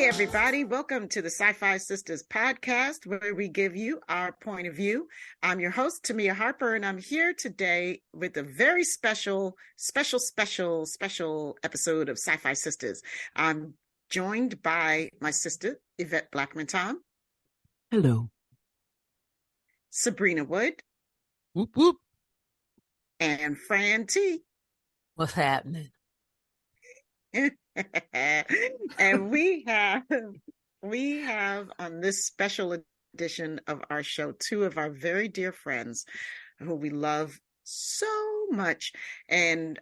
Everybody, welcome to the Sci-Fi Sisters podcast, where we give you our point of view. I'm your host, Tamia Harper, and I'm here today with a very special episode of Sci-Fi Sisters. I'm joined by my sister, Yvette Blackman-Tom. Hello. Sabrina Wood. Whoop, whoop. And Fran T. What's happening? And we have on this special edition of our show two of our very dear friends who we love so much, and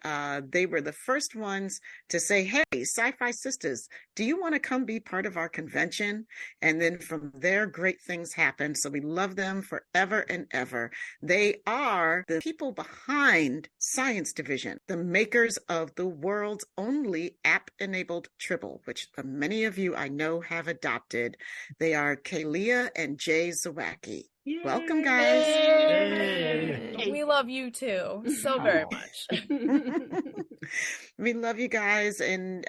they were the first ones to say, hey, Sci-Fi Sisters, do you want to come be part of our convention? And then from there, great things happened. So we love them forever and ever. They are the people behind Science Division, the makers of the world's only app-enabled Tribble, which many of you I know have adopted. They are Kalia and Jay Zawacki. Yay. Welcome, guys. Yay. We love you too so very much. We love you guys, and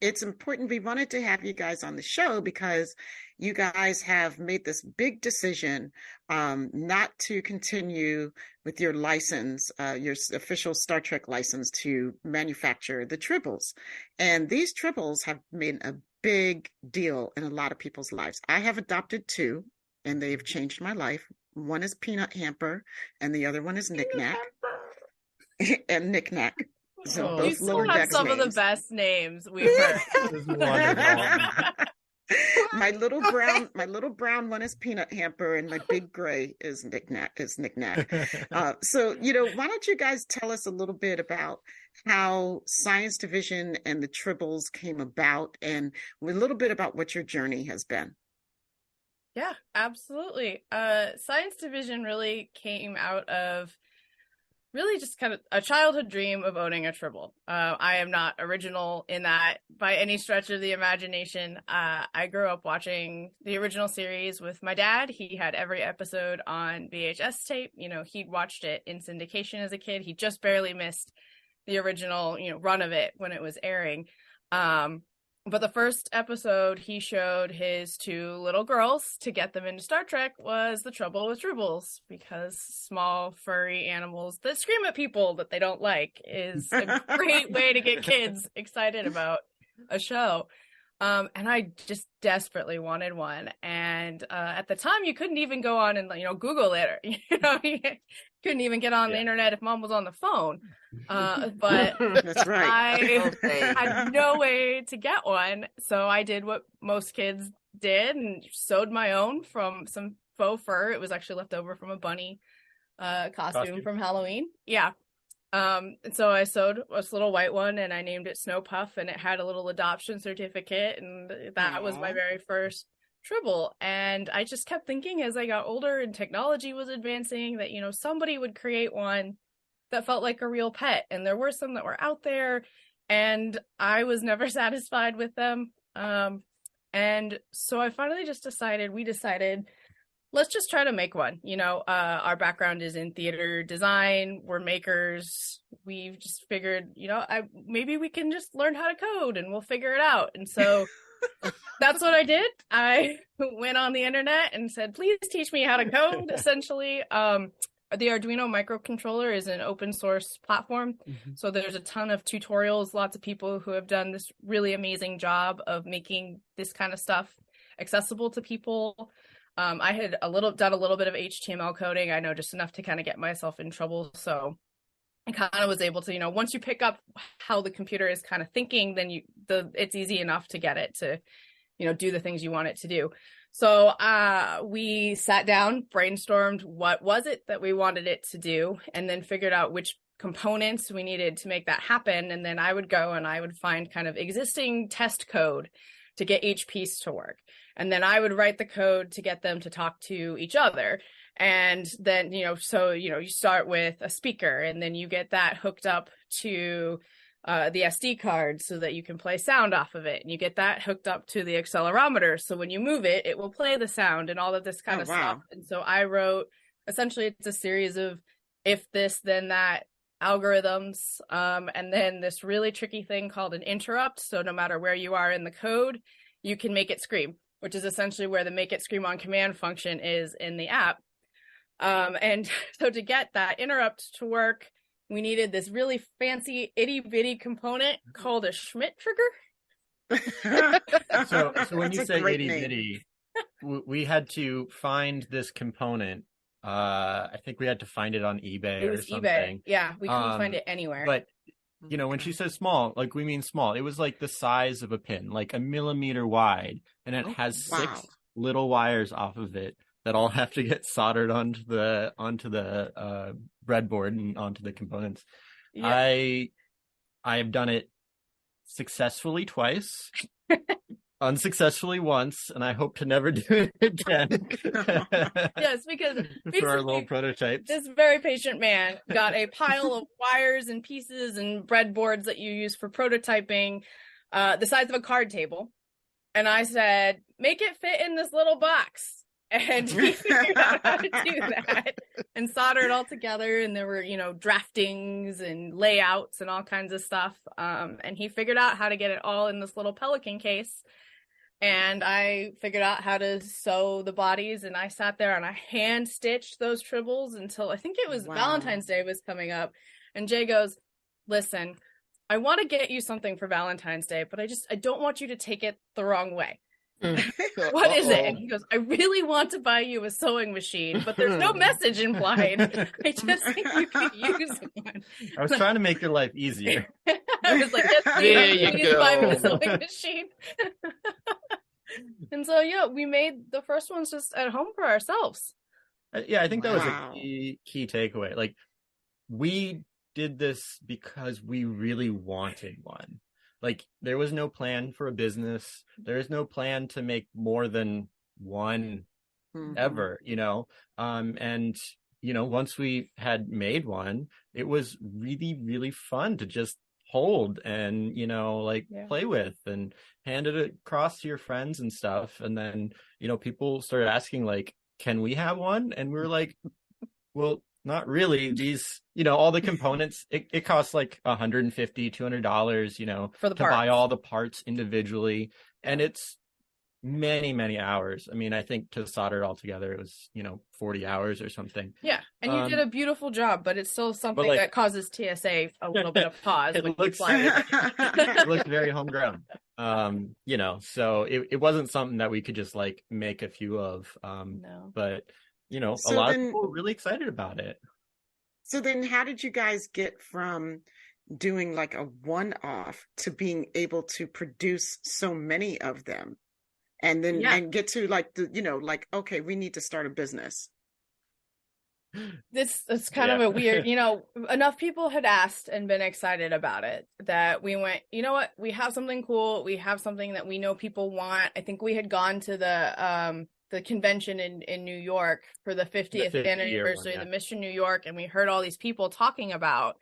it's important. We wanted to have you guys on the show because you guys have made this big decision not to continue with your license, your official Star Trek license to manufacture the Tribbles. And these Tribbles have made a big deal in a lot of people's lives. I have adopted two, and they've changed my life. One is Peanut Hamper, and the other one is Knick-Knack. And Knick-Knack. So both you still have some names. Of the best names we've heard. My little brown one is Peanut Hamper, and my big gray is Knick-Knack. So, why don't you guys tell us a little bit about how Science Division and the Tribbles came about, and a little bit about what your journey has been. Yeah, absolutely. Science Division really came out of really just kind of a childhood dream of owning a Tribble. I am not original in that by any stretch of the imagination. I grew up watching the original series with my dad. He had every episode on VHS tape. He'd watched it in syndication as a kid. He just barely missed the original, run of it when it was airing. But the first episode he showed his two little girls to get them into Star Trek was the trouble with Tribbles, because small furry animals that scream at people that they don't like is a great way to get kids excited about a show. And I just desperately wanted one. And at the time you couldn't even go on and Google it, or you couldn't even get on the internet if mom was on the phone. But that's right. I had no way to get one, so I did what most kids did and sewed my own from some faux fur. It was actually left over from a bunny costume from Halloween. Yeah. And so I sewed this little white one, and I named it Snow Puff, and it had a little adoption certificate, and that was my very first Tribble. And I just kept thinking as I got older and technology was advancing that somebody would create one that felt like a real pet. And there were some that were out there, and I was never satisfied with them. And so I finally we decided, let's just try to make one. Our background is in theater design. We're makers. We've just figured, maybe we can just learn how to code and we'll figure it out. And so that's what I did. I went on the internet and said, please teach me how to code, essentially. The Arduino microcontroller is an open source platform. Mm-hmm. So there's a ton of tutorials, lots of people who have done this really amazing job of making this kind of stuff accessible to people. I had done a little bit of HTML coding. I know just enough to kind of get myself in trouble. So I kind of was able to, once you pick up how the computer is kind of thinking, then it's easy enough to get it to, do the things you want it to do. So we sat down, brainstormed what was it that we wanted it to do, and then figured out which components we needed to make that happen. And then I would go and I would find kind of existing test code to get each piece to work. And then I would write the code to get them to talk to each other. And then, you start with a speaker, and then you get that hooked up to the SD card so that you can play sound off of it. And you get that hooked up to the accelerometer. So when you move it, it will play the sound and all of this kind of stuff. And so I wrote, essentially, it's a series of if this, then that algorithms, and then this really tricky thing called an interrupt. So no matter where you are in the code, you can make it scream, which is essentially where the make it scream on command function is in the app. And so to get that interrupt to work, we needed this really fancy itty bitty component called a Schmidt trigger. So when you say itty bitty, we had to find this component. I think we had to find it on eBay or something. eBay. Yeah, we couldn't find it anywhere. But when she says small, like we mean small. It was like the size of a pin, like a millimeter wide, and it has 6 little wires off of it that all have to get soldered onto the breadboard and onto the components. Yeah. I have done it successfully twice. Unsuccessfully once, and I hope to never do it again. Yes, because for our little prototypes, this very patient man got a pile of wires and pieces and breadboards that you use for prototyping, the size of a card table, and I said, "Make it fit in this little box." And he figured out how to do that and solder it all together. And there were, draftings and layouts and all kinds of stuff. And he figured out how to get it all in this little Pelican case. And I figured out how to sew the bodies. And I sat there and I hand stitched those tribbles until I think it was Valentine's Day was coming up. And Jay goes, "Listen, I want to get you something for Valentine's Day, but I don't want you to take it the wrong way." What is it? And he goes, "I really want to buy you a sewing machine, but there's no message implied. I just think you could use one." I was trying to make your life easier. I was like, "Yes, please buy me a sewing machine." And so, we made the first ones just at home for ourselves. Yeah, I think that was a key takeaway. Like, we did this because we really wanted one. Like, there was no plan for a business. There is no plan to make more than one ever, and, once we had made one, it was really, really fun to just hold and, play with and hand it across to your friends and stuff. And then, people started asking, like, "Can we have one?" And we were like, well, not really. These, all the components, it costs like $150, $200, for the to parts. buy all the parts individually. And it's many, many hours. I mean, I think to solder it all together, it was, 40 hours or something. Yeah. And you did a beautiful job, but it's still something that causes TSA a little bit of pause. It looked very homegrown. So it wasn't something that we could just like make a few of. No. But a lot of people were really excited about it. So then how did you guys get from doing like a one-off to being able to produce so many of them? And then and get to like okay, we need to start a business. It's kind of a weird, enough people had asked and been excited about it that we went, you know what, we have something cool. We have something that we know people want. I think we had gone to the convention in New York for the 50th anniversary of the Mission New York, and we heard all these people talking about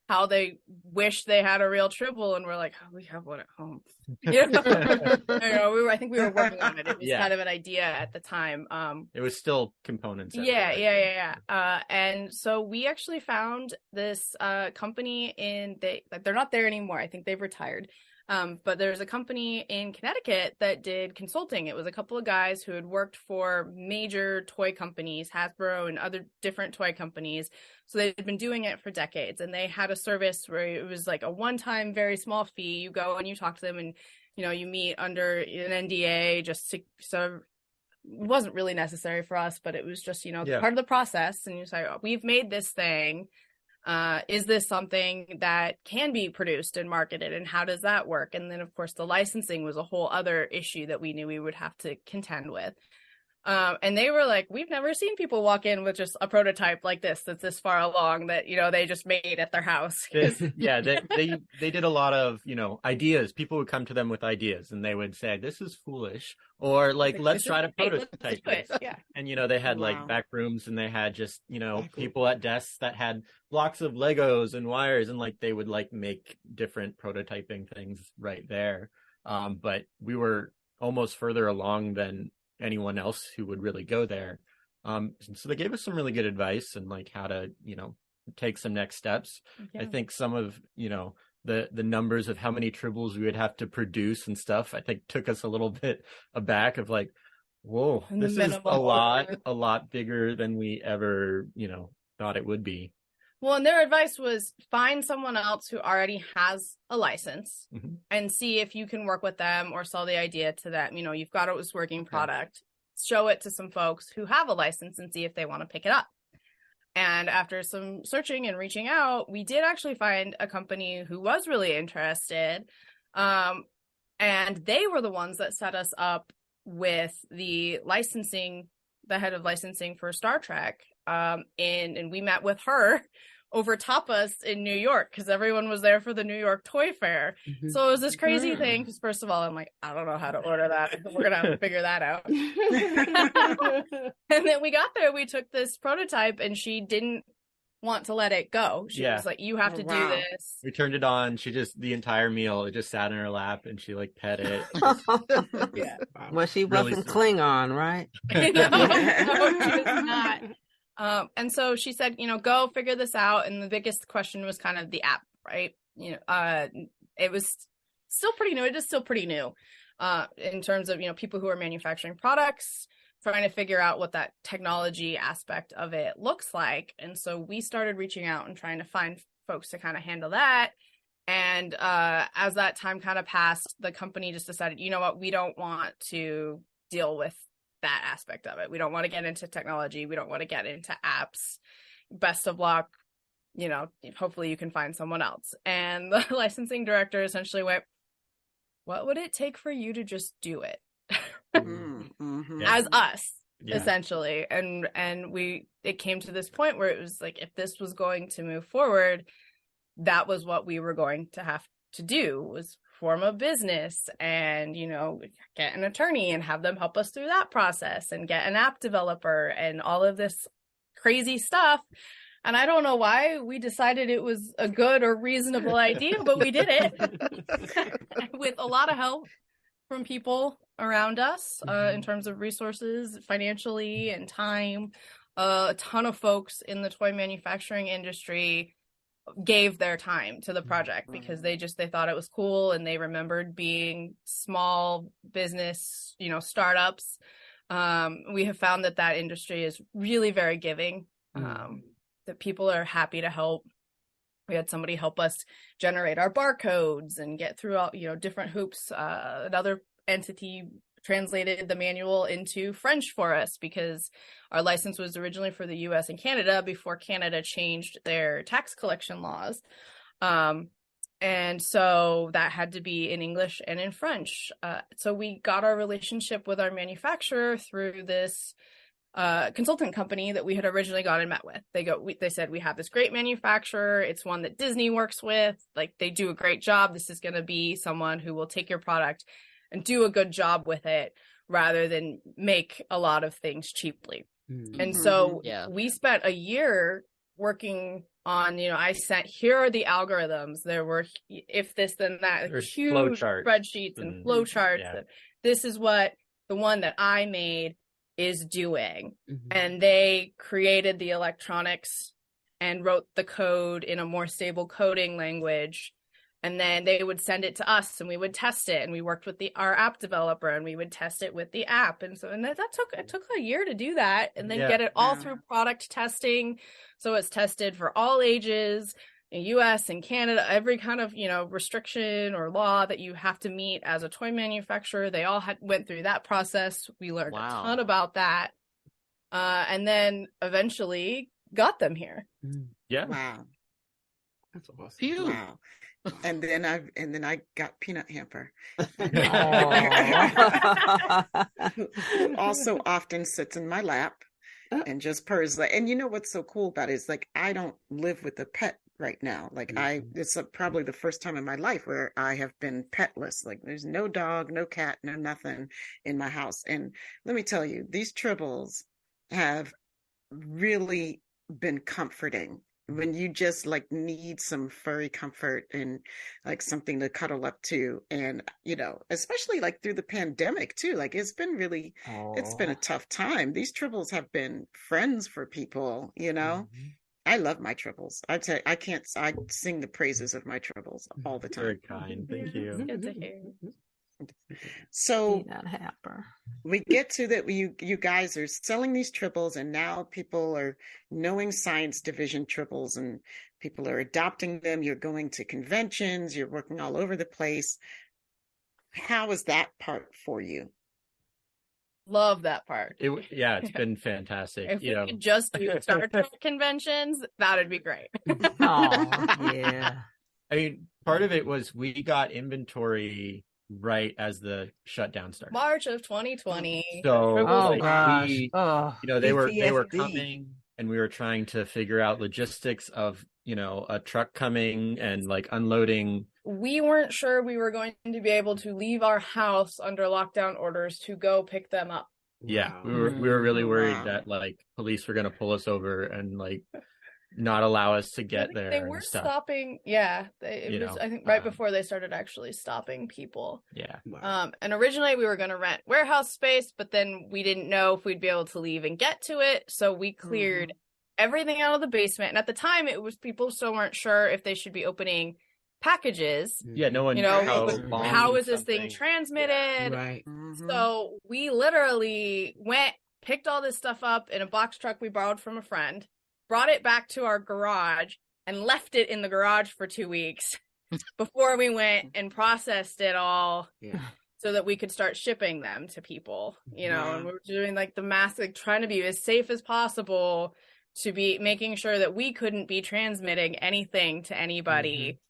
how they wish they had a real Tribble, and we're like, "Oh, we have one at home." I think we were working on it. It was kind of an idea at the time. It was still components. Yeah. And so we actually found this company they're not there anymore. I think they've retired. But there's a company in Connecticut that did consulting. It was a couple of guys who had worked for major toy companies, Hasbro and other different toy companies. So they'd been doing it for decades, and they had a service where it was like a one-time, very small fee. You go and you talk to them, and you meet under an NDA just to sort of. It wasn't really necessary for us, but it was just part of the process. And you say, "Oh, we've made this thing. Is this something that can be produced and marketed, and how does that work?" And then, of course, the licensing was a whole other issue that we knew we would have to contend with. And they were like, we've never seen people walk in with just a prototype like this that's this far along that, they just made at their house. Yeah, they did a lot of, ideas. People would come to them with ideas and they would say, this is foolish, or like, let's try to prototype this. Yeah. And, they had like back rooms, and they had just, people at desks that had blocks of Legos and wires, and like they would like make different prototyping things right there. But we were almost further along than anyone else who would really go there. So they gave us some really good advice and like how to, take some next steps. Yeah. I think some of, the numbers of how many Tribbles we would have to produce and stuff, I think took us a little bit aback of like, whoa, this is a lot bigger than we ever, thought it would be. Well, and their advice was find someone else who already has a license and see if you can work with them or sell the idea to them. You've got this working product, show it to some folks who have a license and see if they want to pick it up. And after some searching and reaching out, we did actually find a company who was really interested. And they were the ones that set us up with the head of licensing for Star Trek. And we met with her over tapas in New York because everyone was there for the New York Toy Fair. So it was this crazy thing because first of all, I'm like, I don't know how to order that. We're going to have to figure that out. And then we got there, we took this prototype and she didn't want to let it go. She was like, you have to do this. We turned it on. The entire meal, it just sat in her lap and she like pet it. Yeah. Well, she wasn't Klingon, right? No, she was not. And so she said, go figure this out. And the biggest question was kind of the app, right? It was still pretty new. It is still pretty new in terms of, people who are manufacturing products, trying to figure out what that technology aspect of it looks like. And so we started reaching out and trying to find folks to kind of handle that. And as that time kind of passed, the company just decided, you know what, we don't want to deal with that aspect of it. We don't want to get into technology. We don't want to get into apps. Best of luck. Hopefully you can find someone else. And the licensing director essentially went, what would it take for you to just do it? As us, essentially. And it came to this point where it was like, if this was going to move forward, that was what we were going to have to do, was form a business and, get an attorney and have them help us through that process and get an app developer and all of this crazy stuff. And I don't know why we decided it was a good or reasonable idea, but we did it with a lot of help from people around us in terms of resources, financially and time. A ton of folks in the toy manufacturing industry gave their time to the project because they thought it was cool and they remembered being small business, startups. We have found that industry is really very giving, that people are happy to help. We had somebody help us generate our barcodes and get through all, different hoops. Another entity translated the manual into French for us because our license was originally for the US and Canada before Canada changed their tax collection laws. And so that had to be in English and in French. So we got our relationship with our manufacturer through this consultant company that we had originally gone and met with. They said, we have this great manufacturer. It's one that Disney works with. Like, they do a great job. This is going to be someone who will take your product and do a good job with it rather than make a lot of things cheaply. And so we spent a year working on, here are the algorithms. There were, if this, then that, huge spreadsheets and flow charts. This is what the one that I made is doing. And they created the electronics and wrote the code in a more stable coding language. And then they would send it to us and we would test it. And we worked with our app developer and we would test it with the app. And so, it took a year to do that and then get it all through product testing. So it's tested for all ages in US and Canada, every kind of, restriction or law that you have to meet as a toy manufacturer. They all went through that process. We learned a ton about that. And then eventually got them here. Yeah. Wow. That's awesome. Wow. And then I got Peanut Hamper, who also often sits in my lap and just purrs. And you know what's so cool about it is like I don't live with a pet right now. Like it's probably the first time in my life where I have been petless. Like there's no dog, no cat, no nothing in my house. And let me tell you, these Tribbles have really been comforting when you just like need some furry comfort and like something to cuddle up to. And especially like through the pandemic too, like it's been a tough time. These Tribbles have been friends for people. I love my Tribbles. I sing the praises of my Tribbles all the time. Very kind. Thank you. It's good to hear. So we get to that. You guys are selling these Tribbles, and now people are knowing science division Tribbles, and people are adopting them. You're going to conventions. You're working all over the place. How is that part for you? Love that part. It's been fantastic. If we could just do Star Trek conventions, that'd be great. Oh, yeah. I mean, part of it was we got inventory right as the shutdown started. March of 2020. So gosh. They were coming, and we were trying to figure out logistics of a truck coming and like unloading. We weren't sure we were going to be able to leave our house under lockdown orders to go pick them up. Yeah, we were really worried that like police were going to pull us over and like not allow us to get there. They were stopping. Yeah, I think right before they started actually stopping people. Yeah. And originally we were going to rent warehouse space, but then we didn't know if we'd be able to leave and get to it, so we cleared everything out of the basement. And at the time, it was people still weren't sure if they should be opening packages. Yeah, no one knew how is this thing transmitted. Right. So we literally picked all this stuff up in a box truck we borrowed from a friend, brought it back to our garage, and left it in the garage for 2 weeks before we went and processed it all so that we could start shipping them to people, and we were doing like the mass, like trying to be as safe as possible to be making sure that we couldn't be transmitting anything to anybody.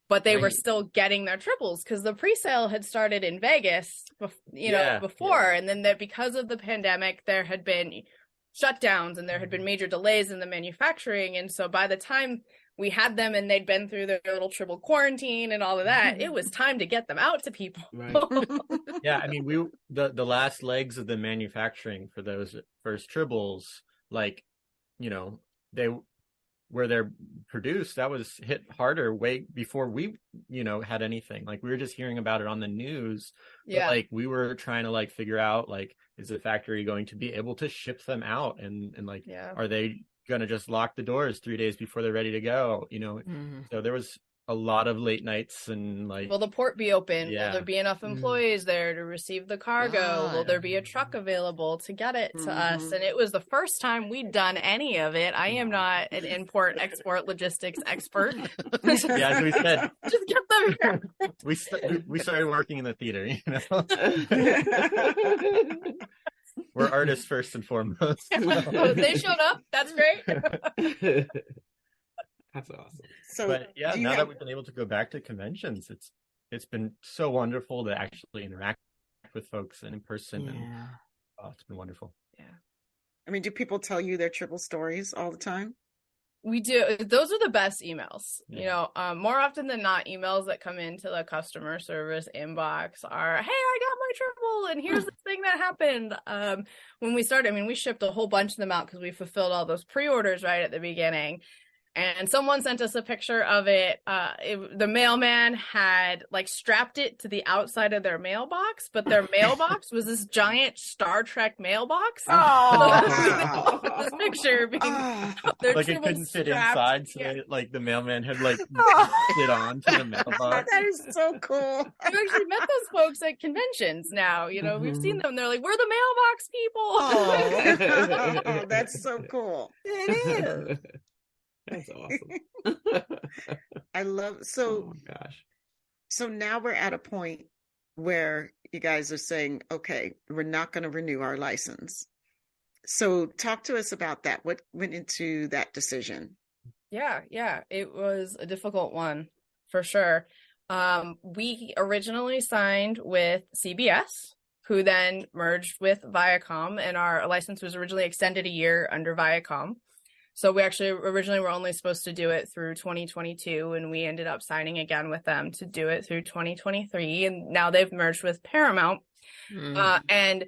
But they were still getting their Tribbles because the pre-sale had started in Vegas, before. And then because of the pandemic, there had been shutdowns and there had been major delays in the manufacturing. And so by the time we had them and they'd been through their little Tribble quarantine and all of that, it was time to get them out to people. Right. Yeah, I mean, the last legs of the manufacturing for those first Tribbles, like, where they're produced, that was hit harder way before we had anything. Like we were just hearing about it on the news. But, like we were trying to like figure out like, is the factory going to be able to ship them out, and like are they gonna just lock the doors 3 days before they're ready to go? So there was a lot of late nights and like, will the port be open? Will there be enough employees there to receive the cargo? Will there be a truck available to get it to us? And it was the first time we'd done any of it. I am not an import export logistics expert. As we said, just get them here. We started working in the theater. We're artists first and foremost. They showed up. That's great. That's awesome. So, but now that we've been able to go back to conventions, it's been so wonderful to actually interact with folks in person. And it's been wonderful. Yeah. I mean, do people tell you their Tribble stories all the time? We do. Those are the best emails. More often than not, emails that come into the customer service inbox are, "Hey, I got my Tribble, and here's the thing that happened." When we started, we shipped a whole bunch of them out because we fulfilled all those pre-orders right at the beginning. And someone sent us a picture of it. The mailman had like strapped it to the outside of their mailbox, but their mailbox was this giant Star Trek mailbox. This picture being their like it couldn't fit inside, so like the mailman had like slid on to the mailbox. That is so cool. I've actually met those folks at conventions now. We've seen them. They're like, "We're the mailbox people." Oh, that's so cool. It is. That's awesome. I love Oh my gosh. So now we're at a point where you guys are saying, okay, we're not going to renew our license. So talk to us about that. What went into that decision? Yeah, it was a difficult one. for sure. We originally signed with CBS, who then merged with Viacom, and our license was originally extended a year under Viacom. So we actually originally were only supposed to do it through 2022, and we ended up signing again with them to do it through 2023. And now they've merged with Paramount. And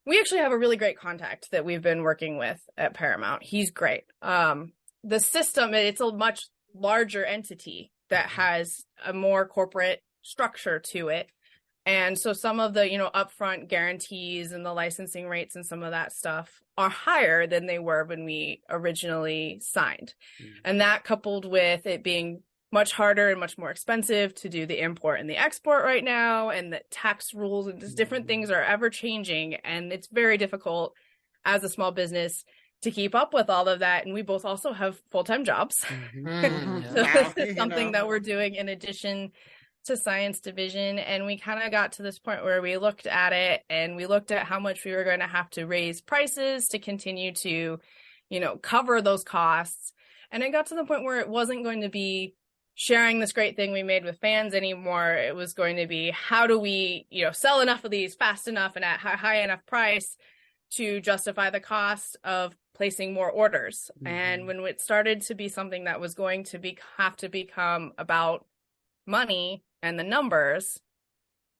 we actually have a really great contact that we've been working with at Paramount. He's great. The system, it's a much larger entity that has a more corporate structure to it. And so some of the, upfront guarantees and the licensing rates and some of that stuff are higher than they were when we originally signed. And that, coupled with it being much harder and much more expensive to do the import and the export right now, and the tax rules and just different things are ever changing. And it's very difficult as a small business to keep up with all of that. And we both also have full-time jobs. So this is something that we're doing in addition to science division. And we kind of got to this point where we looked at it and we looked at how much we were going to have to raise prices to continue to, cover those costs. And it got to the point where it wasn't going to be sharing this great thing we made with fans anymore. It was going to be, how do we, sell enough of these fast enough and at high enough price to justify the cost of placing more orders. And when it started to be something that was going to have to become about money and the numbers,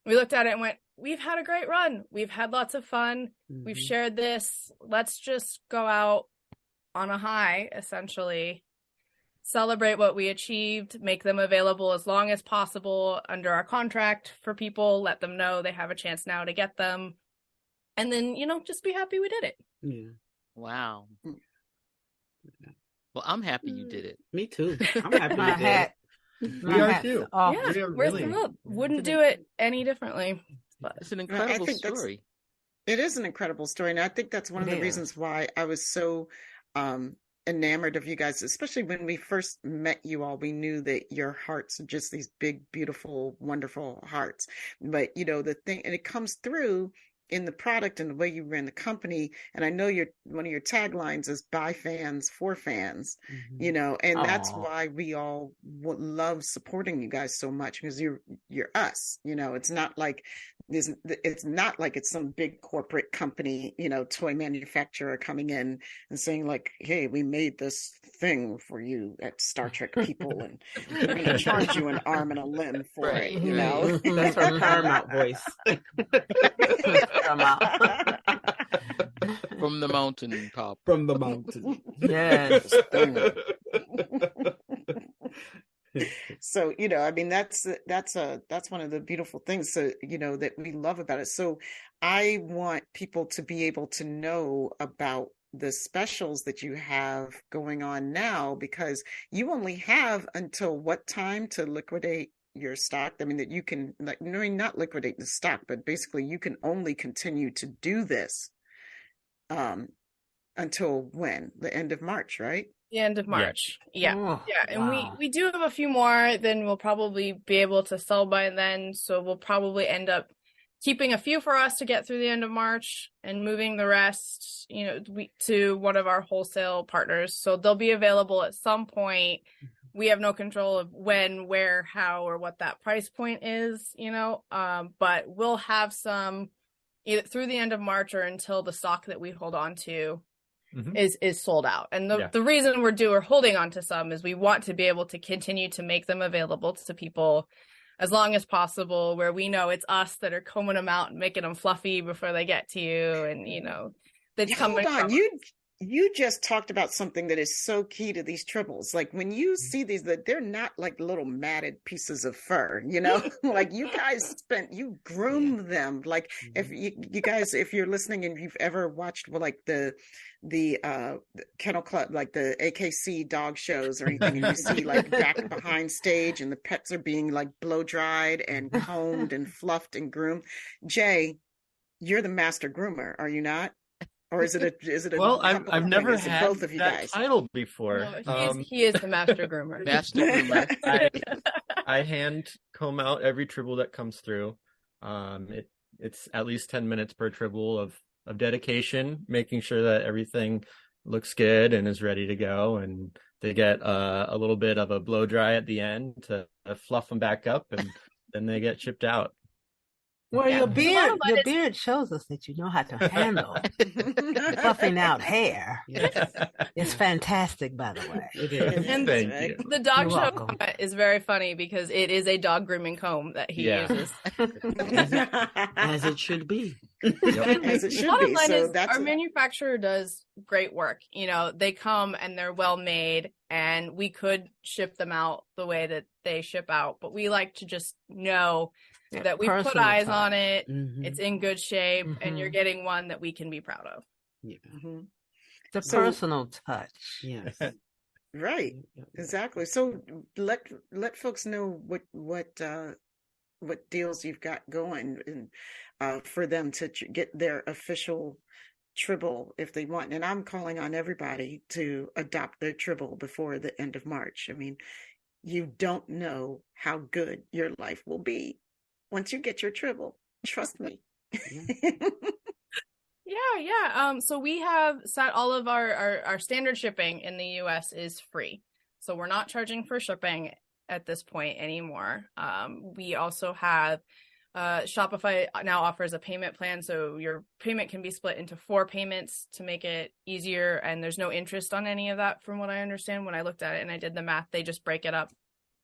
we looked at it and went, we've had a great run. We've had lots of fun. We've shared this. Let's just go out on a high, essentially, celebrate what we achieved, make them available as long as possible under our contract for people, let them know they have a chance now to get them. And then, just be happy we did it. Yeah. Wow. Well, I'm happy you did it. Me too. I'm happy you did it. We are too. Yeah, where's the milk? Wouldn't do it any differently. But it's an incredible story. It is an incredible story. And I think that's one of the reasons why I was so enamored of you guys, especially when we first met you all. We knew that your hearts are just these big, beautiful, wonderful hearts. But, the thing, and it comes through in the product and the way you ran the company. And I know one of your taglines is by fans for fans, and that's why we all love supporting you guys so much, because you're us. It's not like it's some big corporate company, toy manufacturer coming in and saying like, hey, we made this thing for you at Star Trek people and we're going to charge you an arm and a limb for it, That's our Paramount voice. From the mountain top. From the mountain. Yes. So, that's one of the beautiful things, that we love about it. So I want people to be able to know about the specials that you have going on now, because you only have until what time to liquidate your stock? I mean, that you can, not liquidate the stock, but basically you can only continue to do this until when? The end of March, right? The end of March. Yeah. And we do have a few more, then we'll probably be able to sell by then. So we'll probably end up keeping a few for us to get through the end of March and moving the rest, to one of our wholesale partners. So they'll be available at some point. We have no control of when, where, how, or what that price point is, but we'll have some either through the end of March or until the stock that we hold on to is sold out. And the reason we're holding on to some is we want to be able to continue to make them available to people as long as possible, where we know it's us that are combing them out and making them fluffy before they get to you. And, hold on. You just talked about something that is so key to these tribbles. Like when you see these, that they're not like little matted pieces of fur, like you guys you groom them. Like if you guys, if you're listening and you've ever watched the Kennel Club, like the AKC dog shows or anything, and you see like back behind stage and the pets are being like blow dried and combed and fluffed and groomed. Jay, you're the master groomer, are you not? Or is it a well, I've never had both of you that guys? Title before. No, he is the master groomer. Master groomer. I hand comb out every tribble that comes through. It's at least 10 minutes per tribble of dedication, making sure that everything looks good and is ready to go, and they get a little bit of a blow dry at the end to fluff them back up, and then they get shipped out. Well, your beard shows us that you know how to handle fluffing out hair. Yes. It's fantastic, by the way. It is. And Thank you. the dog You're show welcome. is very funny because it is a dog grooming comb that he uses. As it should be. As it should Bottom be. line So is that's our manufacturer does great work. You know, they come and they're well made, and we could ship them out the way that they ship out, but we like to just know that we put eyes on it. Mm-hmm. It's in good shape, and you're getting one that we can be proud of. Yeah. It's a personal touch. Yes. Right. Exactly. So let folks know what deals you've got going, and for them to get their official Tribble if they want. And I'm calling on everybody to adopt their Tribble before the end of March. I mean, you don't know how good your life will be once you get your Tribble. Trust me. Yeah. So we have set all of our standard shipping in the US is free. So we're not charging for shipping at this point anymore. We also have Shopify now offers a payment plan. So your payment can be split into 4 payments to make it easier. And there's no interest on any of that from what I understand. When I looked at it and I did the math, they just break it up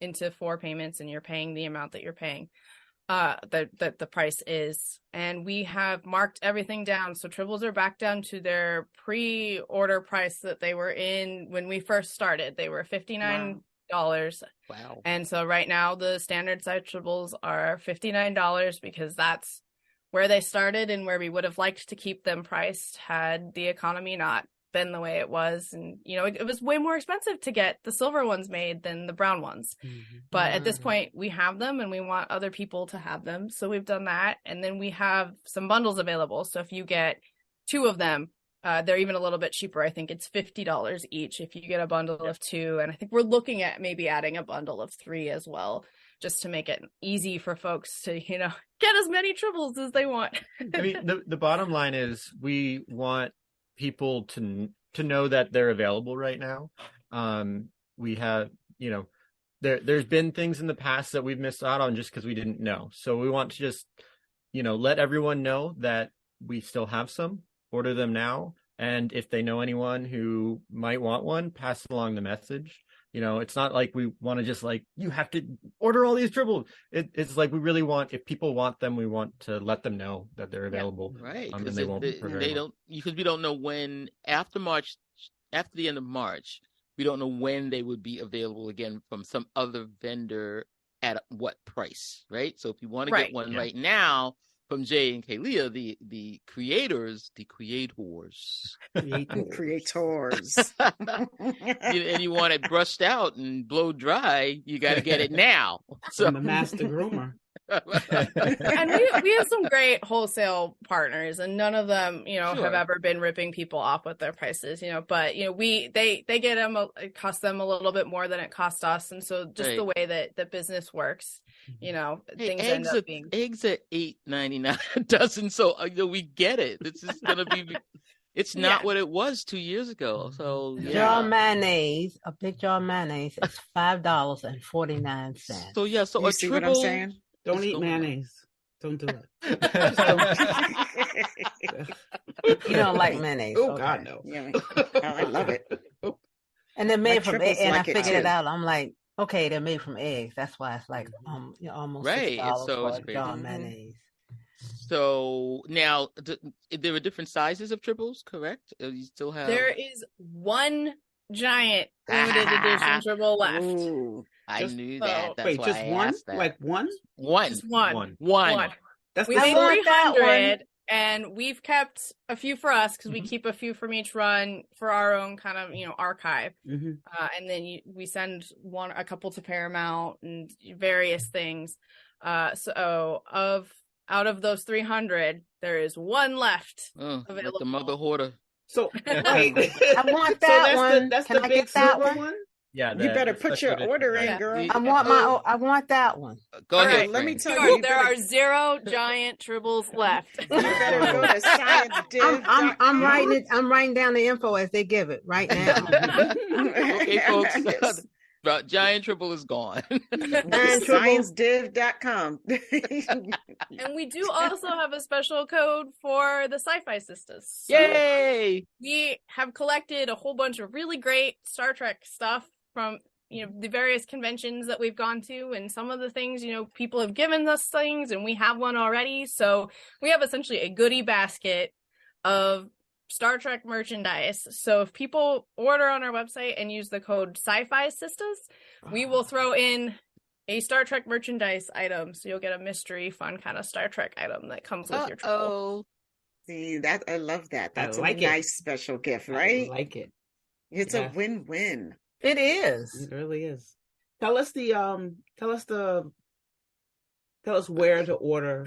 into 4 payments and you're paying the amount that you're paying. That the price is, and we have marked everything down. So Tribbles are back down to their pre-order price that they were in when we first started. They were $59. Wow. And so right now the standard size Tribbles are $59 because that's where they started and where we would have liked to keep them priced had the economy not been the way it was. And it was way more expensive to get the silver ones made than the brown ones. But at this point we have them and we want other people to have them, so we've done that. And then we have some bundles available, so if you get 2 of them, they're even a little bit cheaper. I think it's $50 each if you get a bundle of 2, and I think we're looking at maybe adding a bundle of 3 as well, just to make it easy for folks to get as many Tribbles as they want. I mean, the bottom line is we want people to know that they're available right now. We have, there's been things in the past that we've missed out on just because we didn't know. So we want to just, let everyone know that we still have some, order them now. And if they know anyone who might want one, pass along the message. It's not like we want to just you have to order all these Tribbles. It's like we really want, if people want them, we want to let them know that they're available. Yeah, right. And they won't. Because we don't know when after the end of March, we don't know when they would be available again from some other vendor at what price, right? So if you want to get one right now from Jay and Kalia, the creators, and you want it brushed out and blow dry, you got to get it now. So I'm a master groomer. And we have some great wholesale partners, and none of them, have ever been ripping people off with their prices, but they get them, it costs them a little bit more than it cost us, and so just the way that the business works, things end up being eggs at $8.99 a dozen. So we get it. This is gonna be. It's not what it was 2 years ago. So jar of mayonnaise, a big jar of mayonnaise is $5.49. So so you a see Tribble. what I'm saying? Don't eat mayonnaise. Don't do it. You don't like mayonnaise. Oh, God, no. Yeah, I love it. And they're made from eggs. And I like it figured it too. out. I'm like, okay, they're made from eggs. That's why it's like almost $6 So for a jar of mayonnaise. So now there are different sizes of Tribbles, correct? You still have. There is one giant limited edition Tribble left. Ooh. I knew that. That's Wait, why just I one? asked that. Like one? One. Just one. That's We the made want that 300, and we've kept a few for us because we keep a few from each run for our own kind of archive. And then we send a couple to Paramount and various things. So out of those 300, there is one left available. Like the mother hoarder. So wait, I want that one. That's Can the I big get that silver one? Yeah, You better put special your edition order in, dice. girl. I want that one. Go ahead. Let me Frank. tell you, There are 0 giant tribbles left. you better go to sciencediv.com. I'm writing it. I'm writing down the info as they give it right now. Okay, folks. Yes. Giant Tribble is gone. sciencediv.com. And we do also have a special code for the Sci-Fi Sisters. So Yay! we have collected a whole bunch of really great Star Trek stuff from the various conventions that we've gone to, and some of the things, people have given us things and we have one already. So we have essentially a goodie basket of Star Trek merchandise. So if people order on our website and use the code Sci-Fi Sisters, we will throw in a Star Trek merchandise item. So you'll get a mystery, fun kind of Star Trek item that comes with your Tribble. See, that I love that. That's a like it. nice special gift, right? I like it. It's a win-win. It is. It really is. Tell us where to order.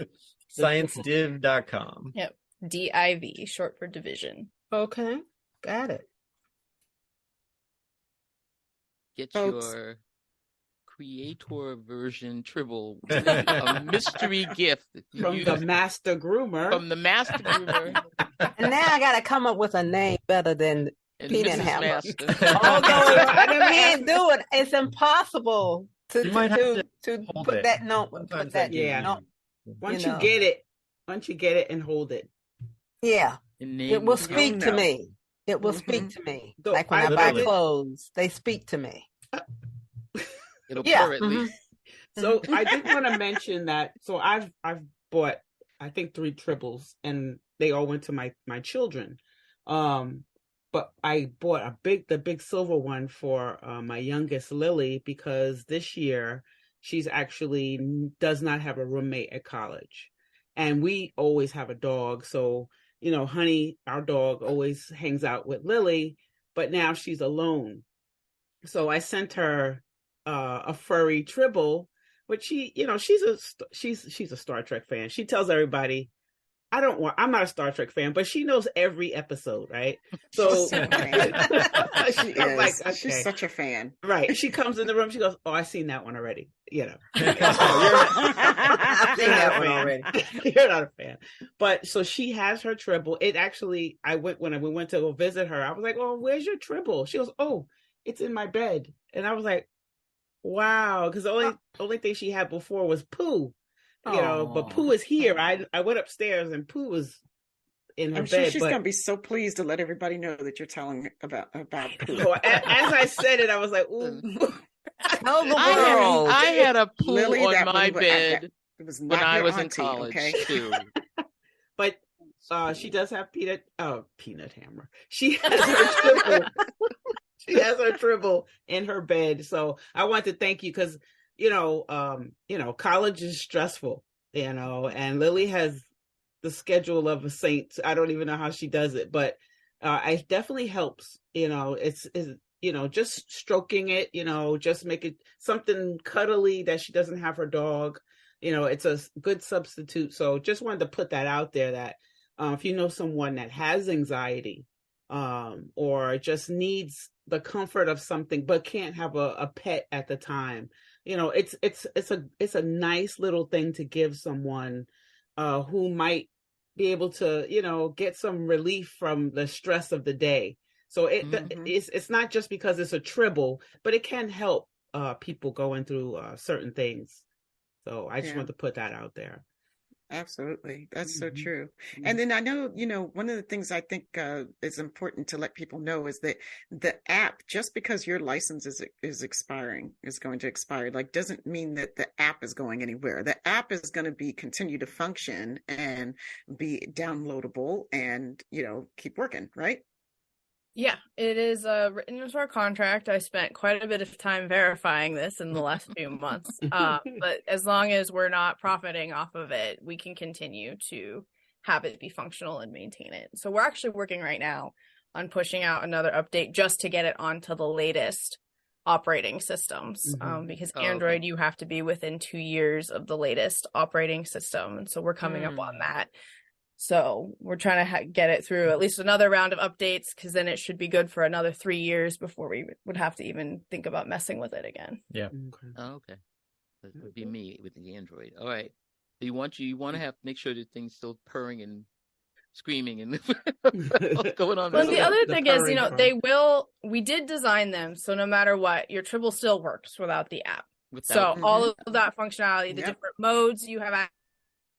sciencediv.com. Yep. DIV, short for division. Okay, got it. Get Folks. your creator version Tribble. A mystery gift From the master groomer. From the master groomer. And now I gotta come up with a name better than And Peanut Mrs. Hammer. Master. Although I can't do it, it's impossible to You might have to hold put it. that note. Sometimes Put that they do. note. Once you you know. get it and hold it. Yeah, And name it will the- speak to no. me. It will Mhm. speak to me. So Like when I I buy literally- clothes, they speak to me. It'll Yeah, purr at least. So I did want to mention that. So I've bought, I think, 3 Tribbles, and they all went to my children. But I bought the big silver one for my youngest Lily, because this year she's actually does not have a roommate at college, and we always have a dog. So Honey, our dog, always hangs out with Lily, but now she's alone. So I sent her a furry Tribble, but she's a Star Trek fan. She tells everybody, I'm not a Star Trek fan, but she knows every episode, right? So She I'm is. like, okay. She's such a fan. Right. She comes in the room, she goes, "Oh, I've seen that one already." I've seen that one already. You're not a fan. But so she has her Tribble. It actually, when we went to go visit her, I was like, "Oh, where's your Tribble?" She goes, "Oh, it's in my bed." And I was like, wow, because the only thing she had before was Pooh. But Pooh is here. I went upstairs and Pooh was in her I'm bed. sure she's but... gonna be so pleased to let everybody know that you're telling about Pooh. So as I said it, I was like, ooh. Tell the world. I had a Pooh Lily, on that my one, bed it was when not I your was in auntie, college okay? too. But she does have Peanut Hammer. She has her Tribble. She has her Tribble in her bed. So I want to thank you because college is stressful, and Lily has the schedule of a saint. I don't even know how she does it, but it definitely helps. It's just stroking it, just make it something cuddly that she doesn't have her dog. It's a good substitute. So just wanted to put that out there that if you know someone that has anxiety or just needs the comfort of something but can't have a pet at the time, it's a nice little thing to give someone who might be able to get some relief from the stress of the day. So it's not just because it's a Tribble, but it can help people going through certain things. So I just want to put that out there. Absolutely. That's so true. And then I know, one of the things I think is important to let people know is that the app, just because your license is going to expire, doesn't mean that the app is going anywhere. The app is going to continue to function and be downloadable and, keep working, right? Yeah, it is written into our contract. I spent quite a bit of time verifying this in the last few months. But as long as we're not profiting off of it, we can continue to have it be functional and maintain it. So we're actually working right now on pushing out another update just to get it onto the latest operating systems. Because Android, you have to be within 2 years of the latest operating system. And so we're coming up on that. So we're trying to get it through at least another round of updates, because then it should be good for another 3 years before we would have to even think about messing with it again. Yeah. Oh, okay. That would be me with the Android. All right. So you want to have make sure that thing's still purring and screaming and what's going on. Well, the other The thing is, purring part. we did design them so no matter what, your Tribble still works without the app. Without- So all of that functionality, the Yep. different modes you have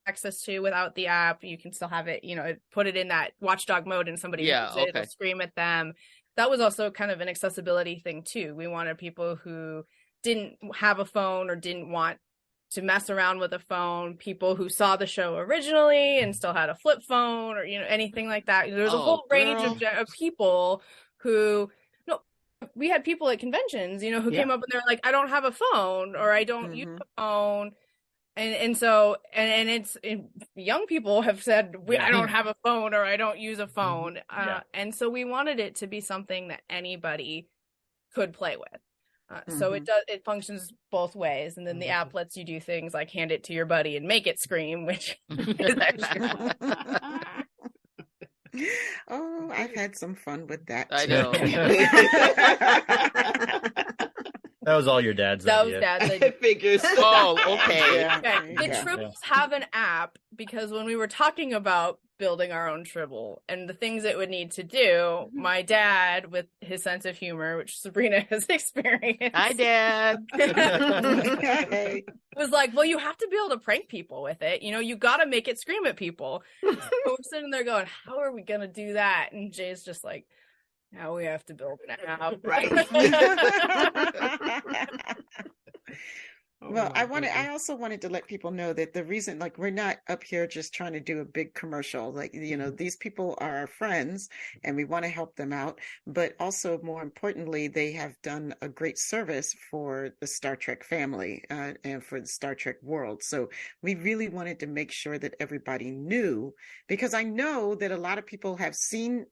access to without the app, you can still have it, put it in that watchdog mode and somebody uses it, it'll scream at them. That was also kind of an accessibility thing too. We wanted people who didn't have a phone or didn't want to mess around with a phone, people who saw the show originally and still had a flip phone or anything like that. There's a whole range of people who we had people at conventions, who came up and they're like, I don't have a phone, or I don't use a phone. And so it's young people have said, I don't have a phone, or I don't use a phone. And so we wanted it to be something that anybody could play with. So it functions both ways. And then the app lets you do things like hand it to your buddy and make it scream, which is actually Oh, I've had some fun with that. I too. know. That was all your dad's that idea. was Dad's idea. Figures. Oh, okay. Yeah. Okay. The Yeah. Tribbles have an app because when we were talking about building our own Tribble and the things it would need to do, my dad, with his sense of humor, which Sabrina has experienced, Hi, Dad. Hey. was like, well, you have to be able to prank people with it. You got to make it scream at people. So we're sitting there going, how are we going to do that? And Jay's just like, now we have to build an app. Right. Well, I also wanted to let people know that the reason, like, we're not up here just trying to do a big commercial. Like, these people are our friends and we want to help them out. But also, more importantly, they have done a great service for the Star Trek family and for the Star Trek world. So we really wanted to make sure that everybody knew, because I know that a lot of people have seen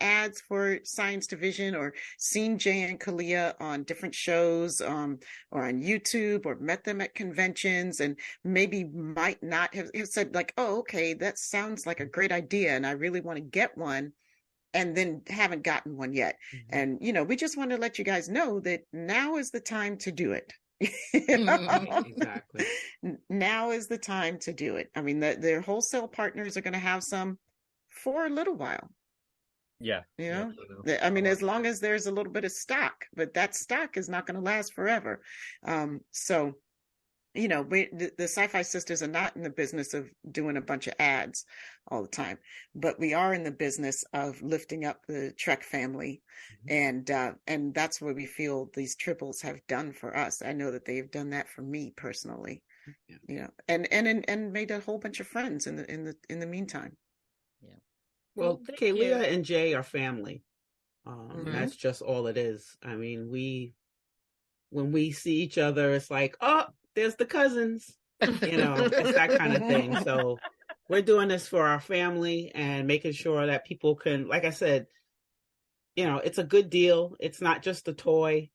ads for Science Division or seen Jay and Kalia on different shows or on YouTube, or met them at conventions, and maybe might not have said like, oh, okay, that sounds like a great idea and I really want to get one, and then haven't gotten one yet. And we just want to let you guys know that now is the time to do it. Exactly. Now is the time to do it. I mean, their wholesale partners are going to have some for a little while. Yeah. I mean, as long as there's a little bit of stock, but that stock is not going to last forever. So, the Sci-Fi Sisters are not in the business of doing a bunch of ads all the time, but we are in the business of lifting up the Trek family. And that's what we feel these Tribbles have done for us. I know that they've done that for me personally, and made a whole bunch of friends in the meantime. Well, Thank Kalia you. and Jay are family. That's just all it is. I mean, when we see each other, it's like, oh, there's the cousins. It's that kind of thing. So we're doing this for our family and making sure that people can, like I said, it's a good deal. It's not just a toy.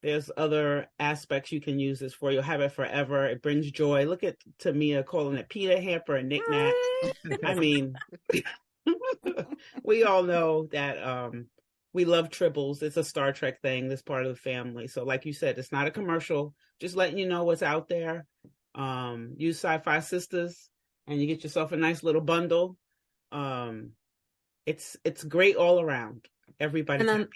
There's other aspects you can use this for. You'll have it forever. It brings joy. Look at Tamia calling it Peter Hamper and knickknacks. I mean, we all know that we love Tribbles. It's a Star Trek thing. This part of the family. So like you said, it's not a commercial. Just letting you know what's out there. Use Sci-Fi Sisters and you get yourself a nice little bundle. It's great all around. Everybody's happy.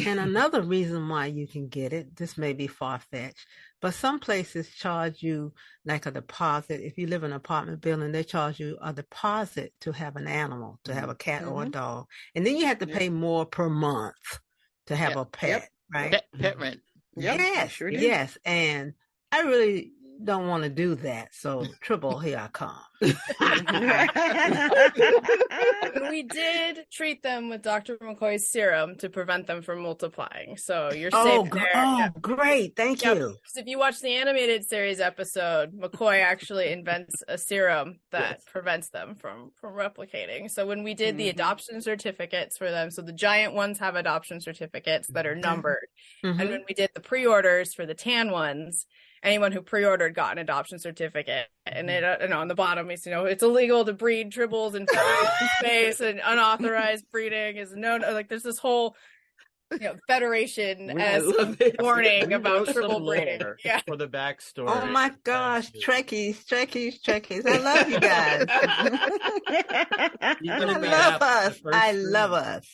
And another reason why you can get it, this may be far-fetched, but some places charge you like a deposit. If you live in an apartment building, they charge you a deposit to have an animal, to have a cat or a dog. And then you have to pay more per month to have a pet, right? Pet rent. Yep, Yes, sure do. yes. And I really don't want to do that. So Tribble, here I come. We did treat them with Dr. McCoy's serum to prevent them from multiplying. So you're Oh, safe there. Great. Thank Yep. you. 'Cause if you watch the animated series episode, McCoy actually invents a serum that prevents them from replicating. So when we did the adoption certificates for them, so the giant ones have adoption certificates that are numbered. And when we did the pre-orders for the tan ones, anyone who pre-ordered got an adoption certificate. And it, on the bottom is, it's illegal to breed tribbles in space, and unauthorized breeding is known. Like, there's this whole federation as warning about tribble breeding. Yeah. For the backstory. Oh my gosh, Trekkies. I love you guys. I love us.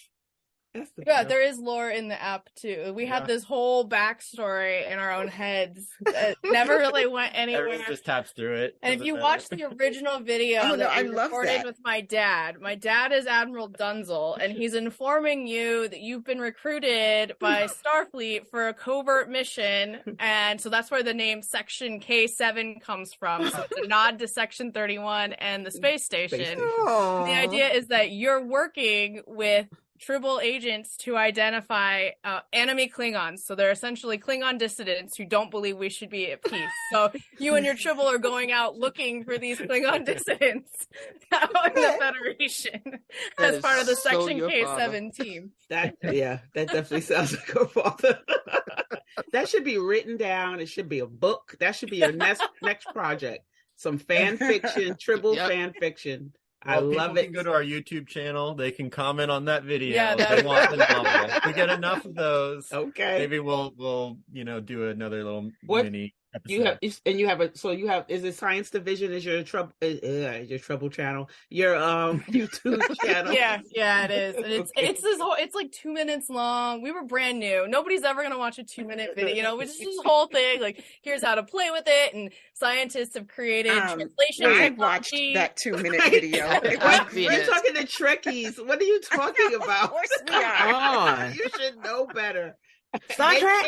Yeah, there is lore in the app too. We had this whole backstory in our own heads that never really went anywhere. Everyone just taps through it. And if you watch the original video that I recorded with my dad is Admiral Dunzel, and he's informing you that you've been recruited by Starfleet for a covert mission, and so that's where the name Section K7 comes from. So it's a nod to Section 31 and the space station. Oh. The idea is that you're working with Tribble agents to identify enemy Klingons. So they're essentially Klingon dissidents who don't believe we should be at peace. So you and your Tribble are going out looking for these Klingon dissidents out in the Federation as part of the Section K7 team. That definitely sounds like her father. That should be written down. It should be a book. That should be your next project. Some fan fiction, Tribble fan fiction. I love it. Can go to our YouTube channel. They can comment on that video. Yeah, if they want the novel. If we get enough of those, okay. Maybe we'll do another little mini episode. Is it Science Division? Is your Trouble channel? Your YouTube channel? Yeah, it is. And it's like 2 minutes long. We were brand new. Nobody's ever gonna watch a 2-minute video. It's just this whole thing. Like, here's how to play with it, and scientists have created translation. I watched that 2-minute video. We're talking to Trekkies. What are you talking about? Of course we are. You should know better. Star Trek.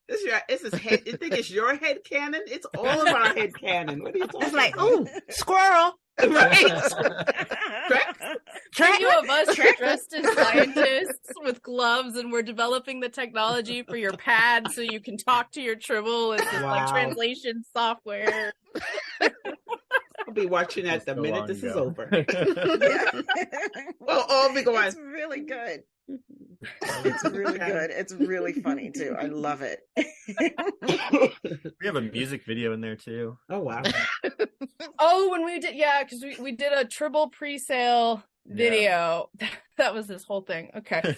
This is head. You think it's your head canon? It's all of our head canon. What are you talking It's like, about? ooh, squirrel. Right. Few of us dressed as scientists with gloves, and we're developing the technology for your pad so you can talk to your Tribble. It's just like translation software. I'll be watching that the minute this is over. Well, I'll be going. It's really good. It's really good. It's really funny too. I love it. We have a music video in there too. Oh wow. Oh, when we did, because we did a Tribble pre-sale video. That was this whole thing. Okay.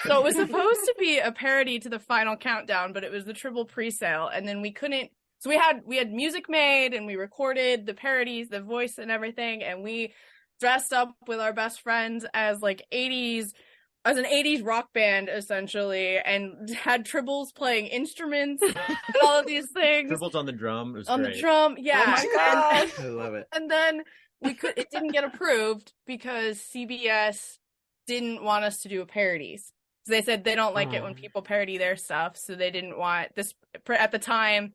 So it was supposed to be a parody to the Final Countdown, but it was the Tribble pre-sale, and then we couldn't. So we had music made, and we recorded the parodies, the voice and everything, and we dressed up with our best friends as an 80s rock band, essentially, and had Tribbles playing instruments and all of these things. Tribbles on the drum. It was on great. the drum, yeah. Oh my God. I love it. And then it didn't get approved because CBS didn't want us to do parodies. So they said they don't like it when people parody their stuff, so they didn't want this. At the time,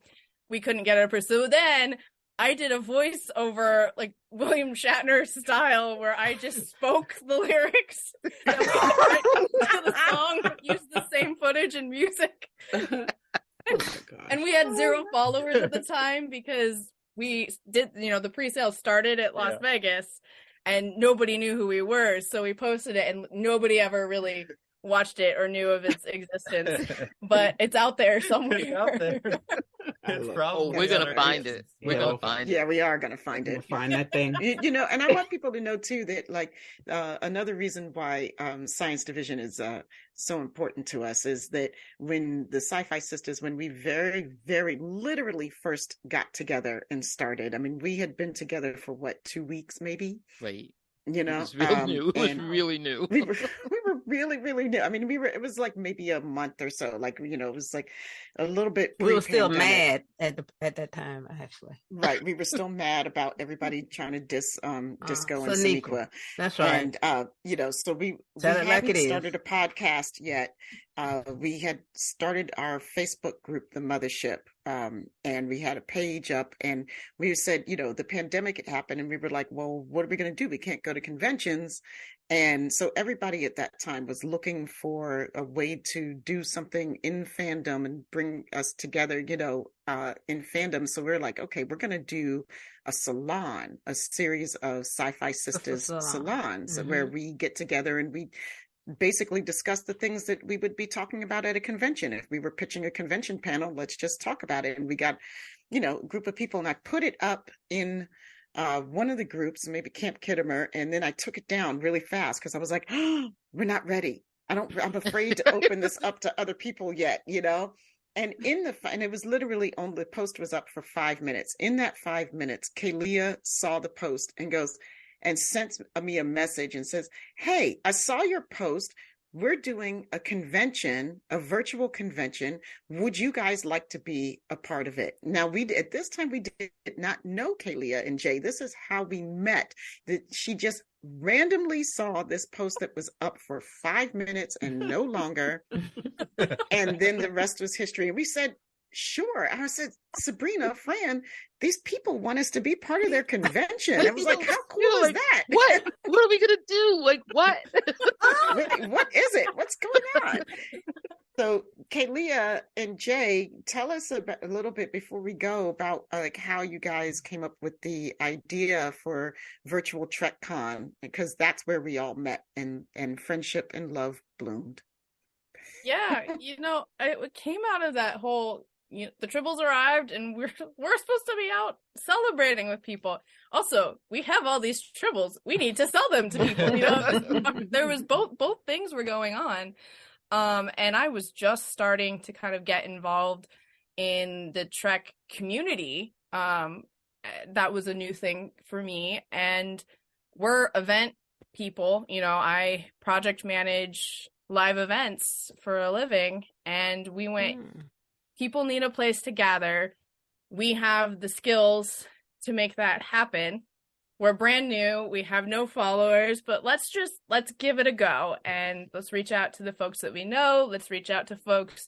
we couldn't get it approved. So then I did a voice over, like, William Shatner style, where I just spoke the lyrics to the song, but used the same footage and music. And we had 0 followers at the time because we did, the pre-sale started at Las Vegas, and nobody knew who we were. So we posted it, and nobody ever really watched it or knew of its existence, but it's out there somewhere. It's out there. It's probably we're gonna find it. We're gonna find it. Yeah, we are gonna find it. We'll find that thing. And I want people to know too that, like, another reason why Science Division is so important to us is that when the Sci-Fi Sisters, when we very, very literally first got together and started, I mean, we had been together for 2 weeks maybe. Right. It was real new. It was really new. We were really, really new. I mean, it was like maybe a month or so. Like, it was like a little bit. We were still mad at that time, actually. Right. We were still mad about everybody trying to diss Disco and Sonequa. That's right. And, so we hadn't started a podcast yet. We had started our Facebook group, The Mothership, and we had a page up, and we said, the pandemic had happened, and we were like, well, what are we going to do? We can't go to conventions. And so everybody at that time was looking for a way to do something in fandom and bring us together, in fandom. So we're like, okay, we're going to do a salon, a series of Sci-Fi Sisters salons where we get together and we basically discuss the things that we would be talking about at a convention. If we were pitching a convention panel, let's just talk about it. And we got group of people, and I put it up in one of the groups, maybe Camp Kittimer, and then I took it down really fast because I was like, oh, we're not ready. I'm afraid to open this up to other people yet, And and it was literally the post was up for 5 minutes. In that 5 minutes, Kalia saw the post and sent me a message and says, hey, I saw your post. We're doing a convention, a virtual convention. Would you guys like to be a part of it? Now, at this time, we did not know Kalia and Jay. This is how we met. She just randomly saw this post that was up for 5 minutes and no longer. And then the rest was history. And we said, sure. And I said, Sabrina, Fran, these people want us to be part of their convention. I was like, how cool is that? What are we going to do? Like, what? What is it? What's going on? So Kalia and Jay, tell us a little bit before we go about how you guys came up with the idea for virtual TrekCon, because that's where we all met and friendship and love bloomed. Yeah, it came out of that whole, the Tribbles arrived and we're supposed to be out celebrating with people. Also, we have all these Tribbles. We need to sell them to people. There was both things were going on. And I was just starting to kind of get involved in the Trek community. That was a new thing for me. And we're event people. I project manage live events for a living. And we went, people need a place to gather. We have the skills to make that happen. We're brand new. We have no followers, but let's give it a go. And let's reach out to the folks that we know. Let's reach out to folks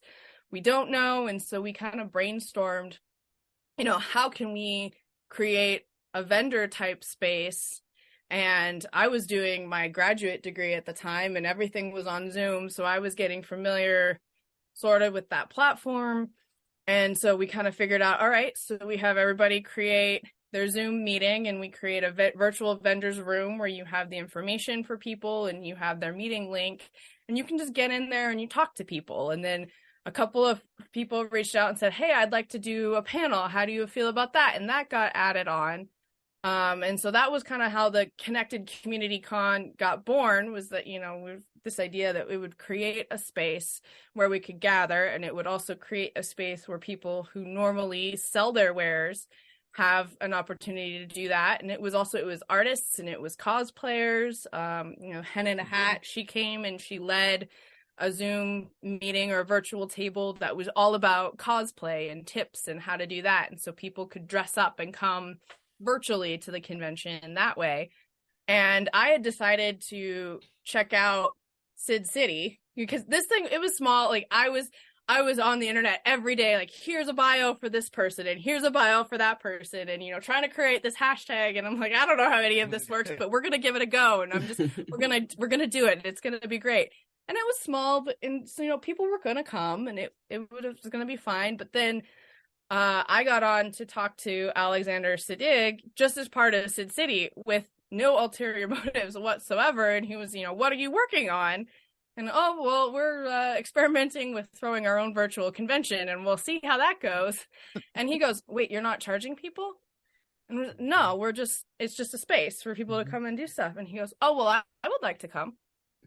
we don't know. And so we kind of brainstormed, how can we create a vendor type space? And I was doing my graduate degree at the time and everything was on Zoom. So I was getting familiar sort of with that platform. And so we kind of figured out, all right, so we have everybody create their Zoom meeting and we create a virtual vendors room where you have the information for people and you have their meeting link and you can just get in there and you talk to people. And then a couple of people reached out and said, hey, I'd like to do a panel. How do you feel about that? And that got added on. And so that was kind of how the Connected Community Con got born, was that, this idea that we would create a space where we could gather, and it would also create a space where people who normally sell their wares have an opportunity to do that. And it was artists and it was cosplayers. Hen in a Hat, she came and she led a Zoom meeting or a virtual table that was all about cosplay and tips and how to do that. And so people could dress up and come virtually to the convention that way. And I had decided to check out Sid City because this thing, it was small. Like I was on the internet every day, like here's a bio for this person and here's a bio for that person, and trying to create this hashtag. And I'm like, I don't know how any of this works, but we're gonna give it a go. And we're gonna do it. It's gonna be great. And it was small, but so people were gonna come, and it was gonna be fine. But then I got on to talk to Alexander Siddig just as part of Sid City with no ulterior motives whatsoever. And he was, what are you working on? And, oh, well, we're experimenting with throwing our own virtual convention and we'll see how that goes. And he goes, wait, you're not charging people? And no, it's just a space for people to come and do stuff. And he goes, oh, well, I would like to come.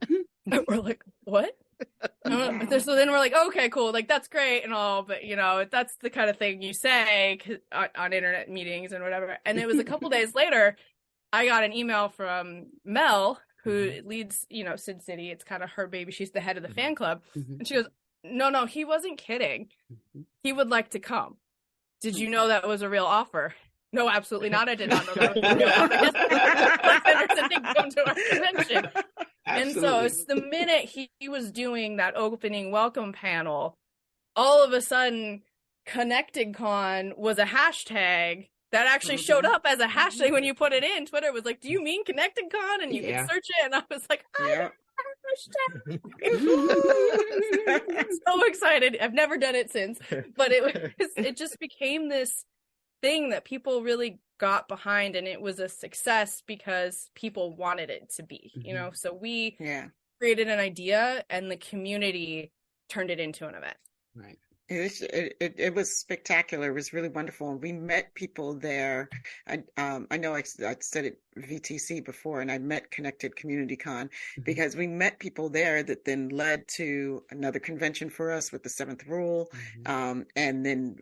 And we're like, what? So then we're like, okay, cool. Like, that's great and all, but that's the kind of thing you say on internet meetings and whatever. And it was a couple days later, I got an email from Mel, who leads, Sid City. It's kind of her baby. She's the head of the fan club. And she goes, no, he wasn't kidding. He would like to come. Did you know that was a real offer? No, absolutely not. I did not know that was a real offer. Yes, didn't come to our convention. And so it's the minute he was doing that opening welcome panel, all of a sudden Connected Con was a hashtag that actually showed up as a hashtag when you put it in. Twitter was like, do you mean Connected Con? And you could search it. And I was like, hashtag. So excited. I've never done it since. But it just became this thing that people really got behind, and it was a success because people wanted it to be, so we created an idea and the community turned it into an event. Right. It was spectacular. It was really wonderful. And we met people there. I know I said it VTC before, and I met Connected Community Con because we met people there that then led to another convention for us with the Seventh Rule. And then,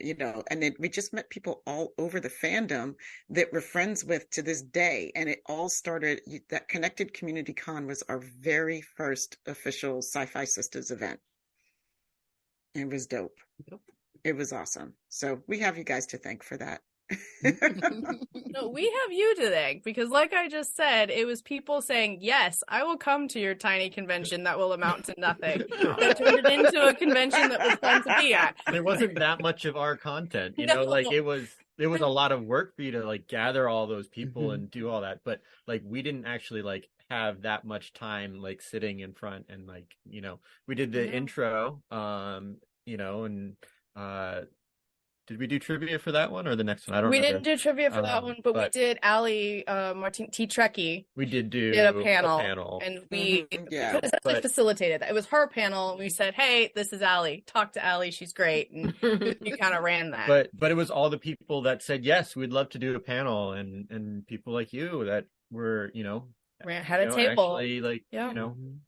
and then we just met people all over the fandom that we're friends with to this day. And it all started, that Connected Community Con was our very first official Sci-Fi Sisters event. It was dope. It was awesome. So we have you guys to thank for that. No, we have you to thank because, like I just said, it was people saying, yes, I will come to your tiny convention that will amount to nothing. That turned it into a convention that was fun to be at. It wasn't that much of our content, like it was a lot of work for you to like gather all those people and do all that. But like we didn't actually like have that much time like sitting in front and like, we did the intro, and did we do trivia for that one or the next one? I don't remember. We didn't do trivia for that one, but we did Ali Martin T. Trekkie. We did a panel. And we facilitated that. It was her panel, and we said, hey, this is Ali. Talk to Ali. She's great. And you kind of ran that. But it was all the people that said, yes, we'd love to do a panel, and people like you that were, had a table. Actually, like,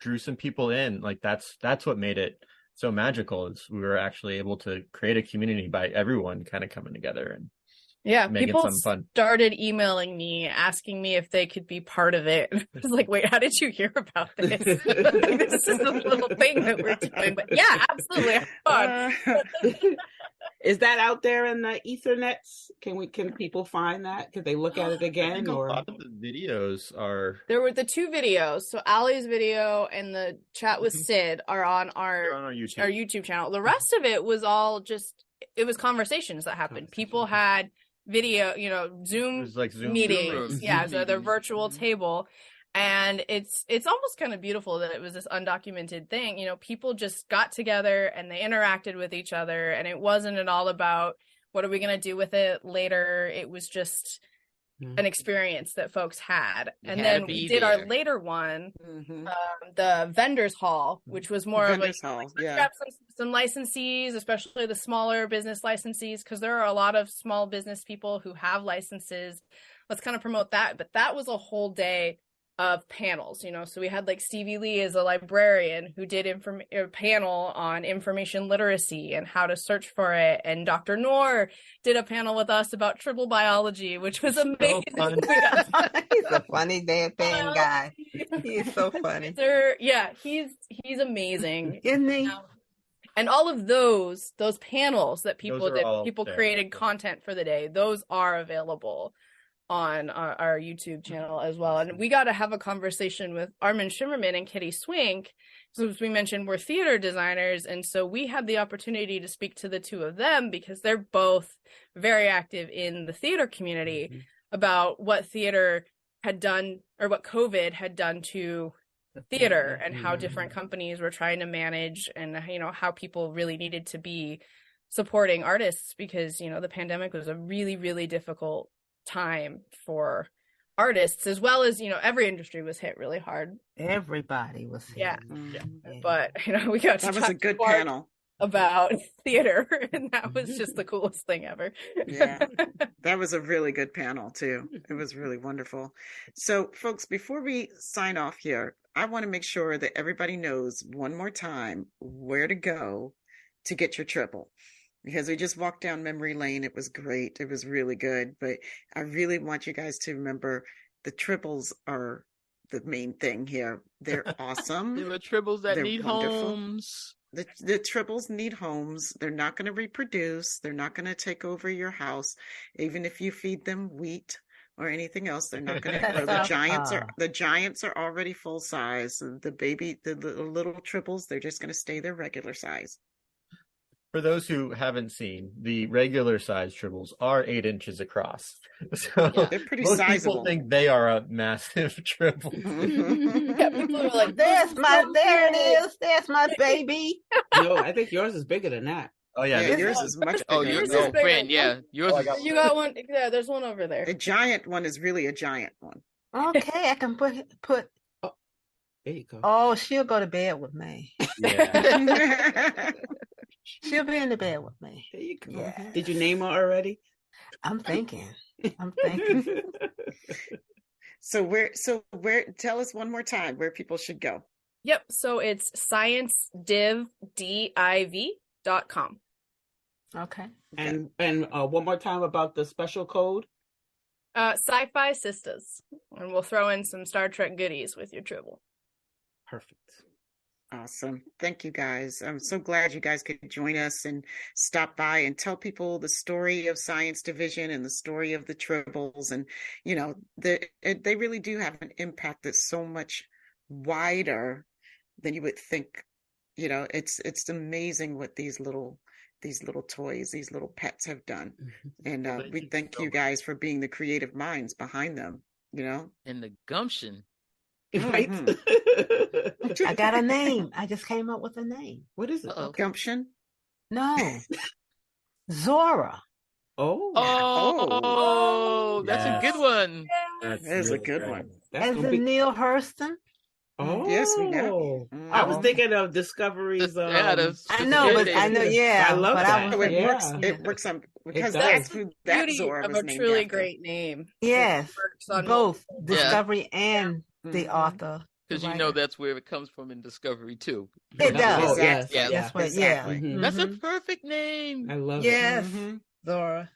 drew some people in. Like that's what made it so magical, is we were actually able to create a community by everyone kind of coming together and making people something fun. Started emailing me asking me if they could be part of it. I was like, wait, how did you hear about this? This is a little thing that we're doing, but yeah, absolutely fun. Is that out there in the Ethernets? Can people find that? Could they look at it again? Or a lot of the videos are. There were the two videos. So Ali's video and the chat with Sid are on our YouTube channel. The rest of it was all it was conversations that happened. People had video, Zoom, Zoom meetings. So their virtual table. And it's almost kind of beautiful that it was this undocumented thing. People just got together and they interacted with each other, and it wasn't at all about what are we going to do with it later. It was just an experience that folks had. And then we did our later one, the vendors hall, which was more of like grab some licensees, especially the smaller business licensees, because there are a lot of small business people who have licenses. Let's kind of promote that. But that was a whole day of panels, so we had like Stevie Lee as a librarian who did a panel on information literacy and how to search for it, and Dr. Noor did a panel with us about tribble biology, which was amazing. So he's a funny deadpan guy. He's so funny. He's amazing, isn't he? And all of those panels that people created content for the day, those are available on our YouTube channel as well. And we got to have a conversation with Armin Shimmerman and Kitty Swink. So as we mentioned, we're theater designers. And so we had the opportunity to speak to the two of them because they're both very active in the theater community about what theater had done, or what COVID had done to theater, and how different companies were trying to manage, and how people really needed to be supporting artists because, the pandemic was a really, really difficult time for artists, as well as every industry was hit really hard. Everybody was hit. But we got to that was a good panel about theater, and that was just the coolest thing ever. That was a really good panel too. It was really wonderful. So folks, before we sign off here, I want to make sure that everybody knows one more time where to go to get your Tribble. Because we just walked down memory lane. It was great. It was really good. But I really want you guys to remember the Tribbles are the main thing here. They're awesome. They're the Tribbles that need wonderful. Homes. The Tribbles need homes. They're not going to reproduce. They're not going to take over your house. Even if you feed them wheat or anything else, they're not going to grow. The giants are already full size. The little Tribbles, they're just going to stay their regular size. For those who haven't seen, the regular size Tribbles are 8 inches across. So they're pretty most sizable. People think they are a massive Tribble. People are like, there it is. There's my baby. No, I think yours is bigger than that. Oh yeah, yours is much bigger. Oh, yours is friend, yeah. Yours. You got one. Yeah, there's one over there. The giant one is really a giant one. Okay, I can put. Oh, there you go. Oh, she'll go to bed with me. Yeah. She'll be in the bed with me. There you go. Yeah. Did you name her already? I'm thinking. So where tell us one more time where people should go. Yep. So it's sciencediv.com. Okay. And one more time about the special code. Sci-Fi Sisters. And we'll throw in some Star Trek goodies with your Tribble. Perfect. Awesome. Thank you guys. I'm so glad you guys could join us and stop by and tell people the story of Science Division and the story of the Tribbles. And, you know, they really do have an impact that's so much wider than you would think. You know, it's amazing what these little toys, these little pets have done. And we thank you guys for being the creative minds behind them, you know? And the gumption. Right. I got a name. I just came up with a name. What is it? Gumption? No. Zora. Oh, that's a good one. That is a good one. As in Neil Hurston. Oh, yes, we know. I was thinking of Discovery's. I know, but I know, yeah. I love that. It works on because that's who that Zora was of a named truly after. great name. Yes, both multiple. Discovery and the author. Because you know that's where it comes from in Discovery too. It does. Oh, yes. Yeah. That's what. Exactly. Yeah. That's a perfect name. I love Yes, Mhm. Zora.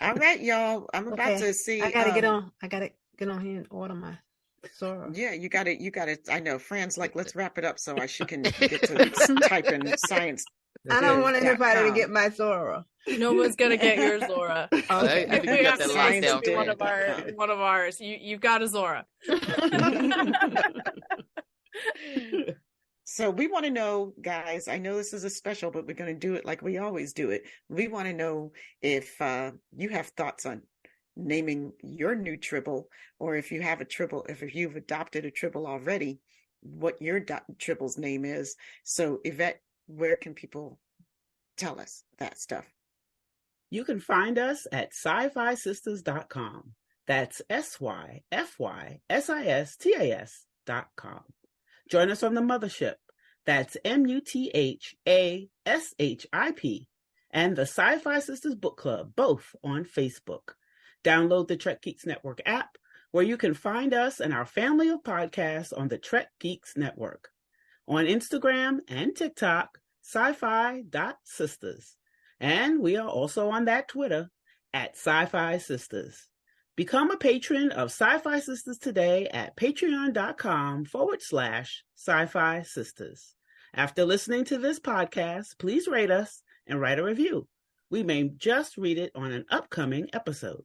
All right, y'all. I'm about to see. I gotta get on. I gotta get on here and order my Zora. Yeah, you got it. I know. Fran's like, let's wrap it up so she can get to type in science. I don't want anybody to get my Zora. No one's gonna get your Zora. I think you got that locked Science down. to be one of ours. You've got a Zora. So we want to know, guys, I know this is a special, but we're going to do it like we always do it. We want to know if you have thoughts on naming your new Tribble, or if you have a Tribble, if you've adopted a Tribble already, what your Tribble's name is. So Yvette, where can people tell us that stuff? You can find us at sci-fisistas.com. That's SYFYSISTAS.com. Join us on the mothership. That's MUTHASHIP and the Sci-Fi Sisters Book Club, both on Facebook. Download the Trek Geeks Network app, where you can find us and our family of podcasts on the Trek Geeks Network. On Instagram and TikTok, sci-fi.sisters. And we are also on that Twitter at Sci-Fi Sisters. Become a patron of Sci-Fi Sisters today at patreon.com/Sci-Fi Sisters. After listening to this podcast, please rate us and write a review. We may just read it on an upcoming episode.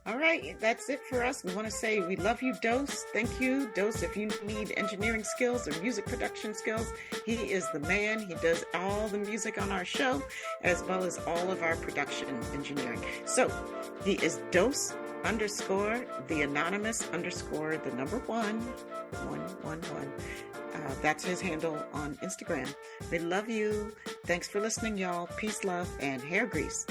All right, that's it for us. We want to say we love you, Dose. Thank you, Dose. If you need engineering skills or music production skills, he is the man. He does all the music on our show, as well as all of our production engineering. So he is Dose _ the anonymous _ the number 111. That's his handle on Instagram. We love you. Thanks for listening, y'all. Peace, love, and hair grease.